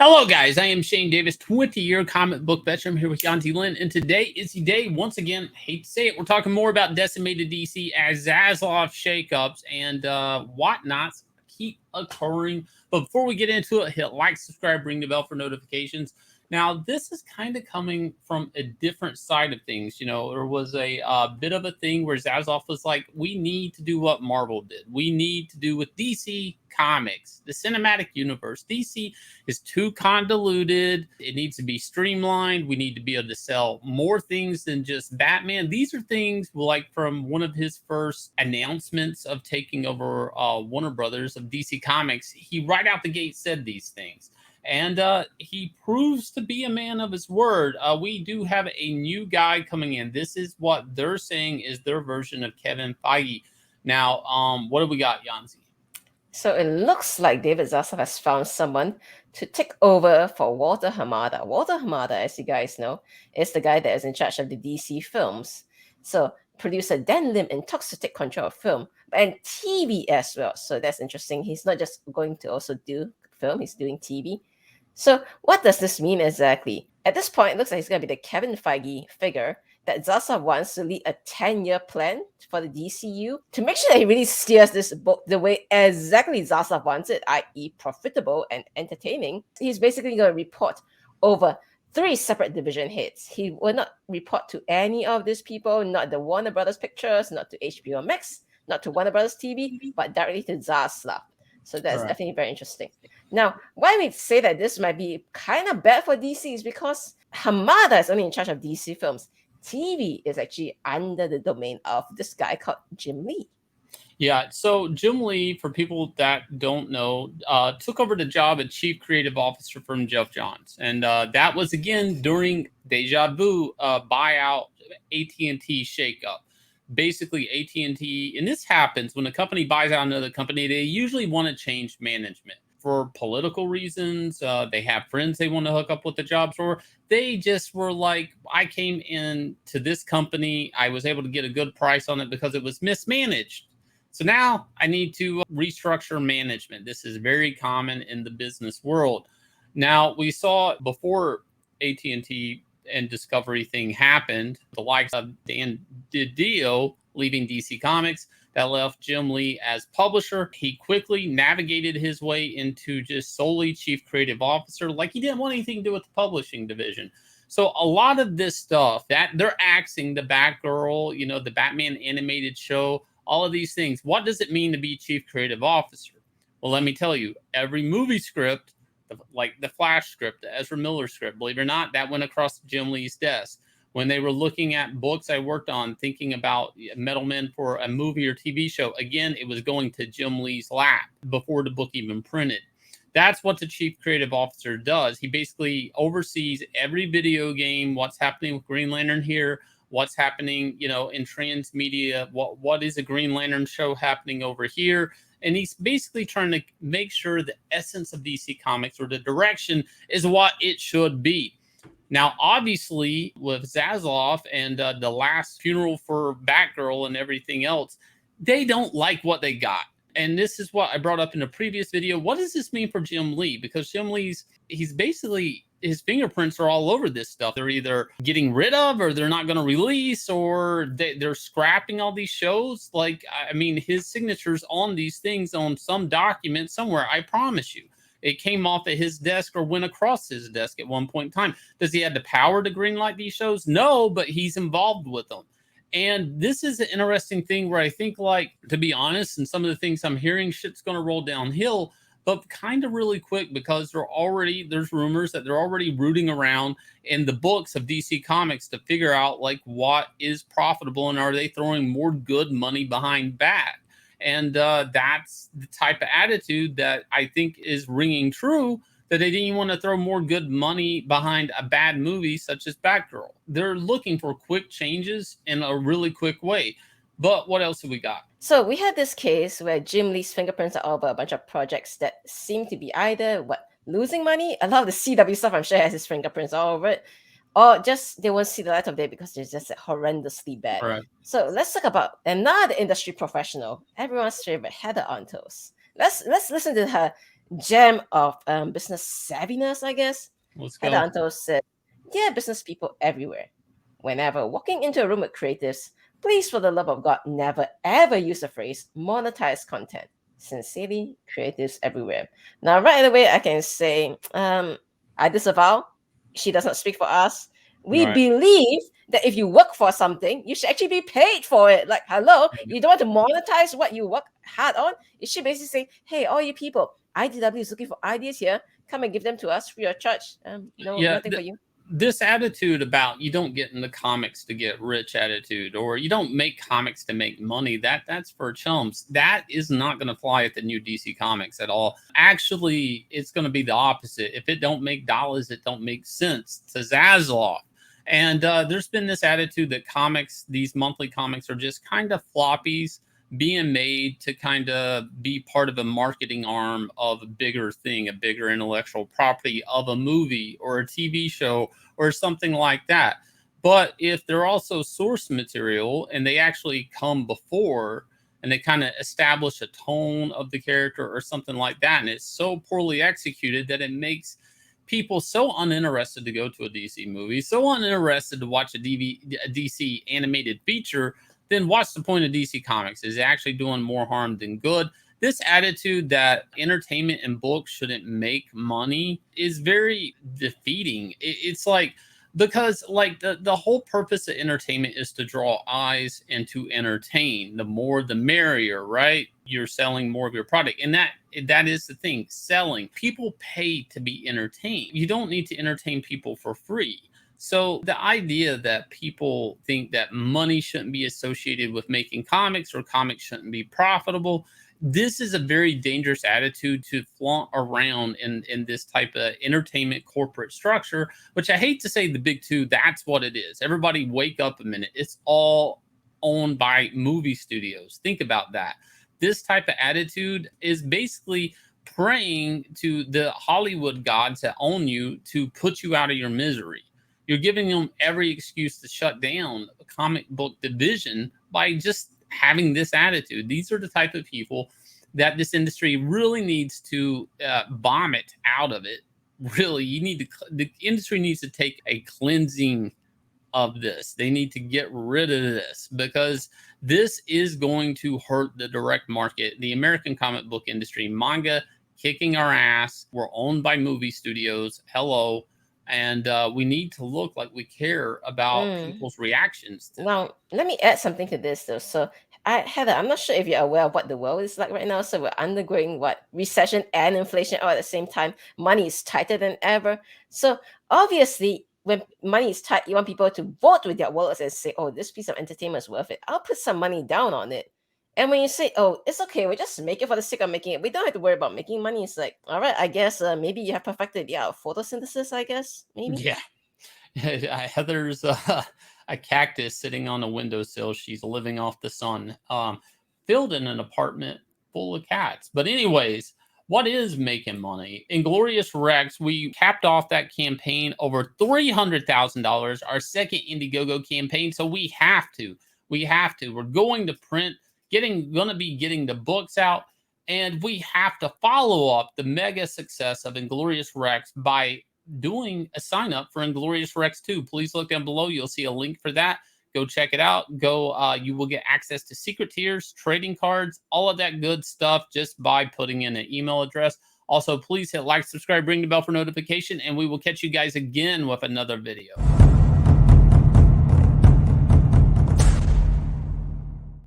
Hello, guys. I am Shane Davis, 20-year comic book veteran. I'm here with Yanzi Lin, and today is the day, once again, hate to say it, we're talking more about decimated DC as Zaslav shakeups and whatnots keep occurring. But before we get into it, hit like, subscribe, ring the bell for notifications. Now, this is kind of coming from a different side of things. You know, there was a bit of a thing where Zaslav was like, we need to do what Marvel did. We need to do with DC Comics, the cinematic universe. DC is too convoluted. It needs to be streamlined. We need to be able to sell more things than just Batman. These are things like from one of his first announcements of taking over Warner Brothers of DC Comics. He right out the gate said these things. And he proves to be a man of his word. We do have a new guy coming in. This is what they're saying is their version of Kevin Feige. Now, what do we got, Yanzi? So it looks like David Zaslav has found someone to take over for Walter Hamada. Walter Hamada, as you guys know, is the guy that is in charge of the DC films. So producer Dan Lim in talks to take control of film and TV as well. So that's interesting. He's not just going to also do film, he's doing TV. So what does this mean exactly? At this point, it looks like he's going to be the Kevin Feige figure that Zaslav wants to lead a 10-year plan for the DCU to make sure that he really steers this book the way exactly Zaslav wants it, i.e. profitable and entertaining. He's basically going to report over 3 separate division heads. He will not report to any of these people, not the Warner Brothers Pictures, not to HBO Max, not to Warner Brothers TV, but directly to Zaslav. So that's definitely very interesting. Now, why we say that this might be kind of bad for DC is because Hamada is only in charge of DC films. TV is actually under the domain of this guy called Jim Lee. Yeah, so Jim Lee, for people that don't know, took over the job as Chief Creative Officer from Jeff Johns. And that was, again, during Deja Vu buyout AT&T shakeup. Basically, AT&T, and this happens when a company buys out another company, they usually want to change management for political reasons. They have friends they want to hook up with the jobs for. They just were like, I came in to this company. I was able to get a good price on it because it was mismanaged. So now I need to restructure management. This is very common in the business world. Now, we saw before AT&T and Discovery thing happened, the likes of Dan DiDio leaving DC Comics, that left Jim Lee as publisher. He quickly navigated his way into just solely Chief Creative Officer, like he didn't want anything to do with the publishing division. So a lot of this stuff that they're axing the Batgirl, you know, the Batman animated show, all of these things. What does it mean to be Chief Creative Officer? Well, let me tell you, every movie script, like the Flash script, the Ezra Miller script, believe it or not, that went across Jim Lee's desk. When they were looking at books I worked on, thinking about Metal Men for a movie or TV show, again, it was going to Jim Lee's lap before the book even printed. That's what the Chief Creative Officer does. He basically oversees every video game, what's happening with Green Lantern here, what's happening, you know, in transmedia, what is a Green Lantern show happening over here. And he's basically trying to make sure the essence of DC Comics or the direction is what it should be. Now, obviously, with Zaslav and the last funeral for Batgirl and everything else, they don't like what they got. And this is what I brought up in a previous video. What does this mean for Jim Lee? Because Jim Lee's, he's basically, his fingerprints are all over this stuff. They're either getting rid of, or they're not going to release, or they're scrapping all these shows. Like, I mean, his signature's on these things on some document somewhere, I promise you. It came off at his desk or went across his desk at one point in time. Does he have the power to greenlight these shows? No, but he's involved with them. And this is an interesting thing where I think, like, to be honest, and some of the things I'm hearing, shit's going to roll downhill, but kind of really quick, because there's rumors that they're already rooting around in the books of DC Comics to figure out, like, what is profitable and are they throwing more good money behind bad. And that's the type of attitude that I think is ringing true, that they didn't want to throw more good money behind a bad movie such as Batgirl. They're looking for quick changes in a really quick way. But what else have we got? So we had this case where Jim Lee's fingerprints are all over a bunch of projects that seem to be either losing money. A lot of the CW stuff, I'm sure, has his fingerprints all over it, or just they won't see the light of day because they're just horrendously bad. Right. So let's talk about another industry professional, everyone's favorite, Heather Antos. Let's listen to her gem of business savviness, I guess. Let's Heather go. Antos said, "Dear business people everywhere, whenever walking into a room with creatives, please, for the love of God, never ever use the phrase monetize content. Sincerely, creatives everywhere." Now, right away, I can say, I disavow. She does not speak for us. We Right. believe that if you work for something, you should actually be paid for it. Like, hello, you don't want to monetize what you work hard on. It should basically say, hey, all you people, IDW is looking for ideas here. Come and give them to us free of charge. No, Yeah. nothing for you. This attitude about you don't get into comics to get rich attitude, or you don't make comics to make money, that's for chumps. That is not going to fly at the new DC Comics at all. Actually, it's going to be the opposite. If it don't make dollars, it don't make sense to Zaslav. And there's been this attitude that comics, these monthly comics, are just kind of floppies being made to kind of be part of a marketing arm of a bigger thing, a bigger intellectual property of a movie or a TV show or something like that. But if they're also source material and they actually come before and they kind of establish a tone of the character or something like that, and it's so poorly executed that it makes people so uninterested to go to a DC movie, so uninterested to watch a DC animated feature, then what's the point of DC Comics? Is it actually doing more harm than good? This attitude that entertainment and books shouldn't make money is very defeating. It's like, because like the whole purpose of entertainment is to draw eyes and to entertain. The more the merrier, right? You're selling more of your product, and that is the thing. Selling, people pay to be entertained. You don't need to entertain people for free. So the idea that people think that money shouldn't be associated with making comics or comics shouldn't be profitable, this is a very dangerous attitude to flaunt around in this type of entertainment corporate structure, which I hate to say the big two, that's what it is. Everybody wake up a minute. It's all owned by movie studios. Think about that. This type of attitude is basically praying to the Hollywood gods that own you to put you out of your misery. You're giving them every excuse to shut down a comic book division by just having this attitude. These are the type of people that this industry really needs to vomit out of it. Really, the industry needs to take a cleansing of this. They need to get rid of this because this is going to hurt the direct market, the American comic book industry. Manga kicking our ass. We're owned by movie studios. Hello. And we need to look like we care about people's reactions to Now, let me add something to this though. So, Heather, I'm not sure if you're aware of what the world is like right now. So, we're undergoing what recession and inflation all at the same time. Money is tighter than ever. So, obviously, when money is tight, you want people to vote with their wallets and say, "Oh, this piece of entertainment is worth it. I'll put some money down on it." And when you say, "Oh, it's okay, we just make it for the sake of making it. We don't have to worry about making money," it's like, all right, I guess maybe you have perfected photosynthesis. I guess maybe. Yeah. Heather's a cactus sitting on a windowsill. She's living off the sun, filled in an apartment full of cats. But anyways, what is making money? Inglorious Rex, we capped off that campaign over $300,000, our second Indiegogo campaign. So we have to. We're going to print, gonna be getting the books out, and we have to follow up the mega success of Inglorious Rex by doing a sign up for Inglorious Rex 2. Please look down below. You'll see a link for that. Go check it out. You will get access to secret tiers, trading cards, all of that good stuff just by putting in an email address. Also, please hit like, subscribe, ring the bell for notification, and we will catch you guys again with another video.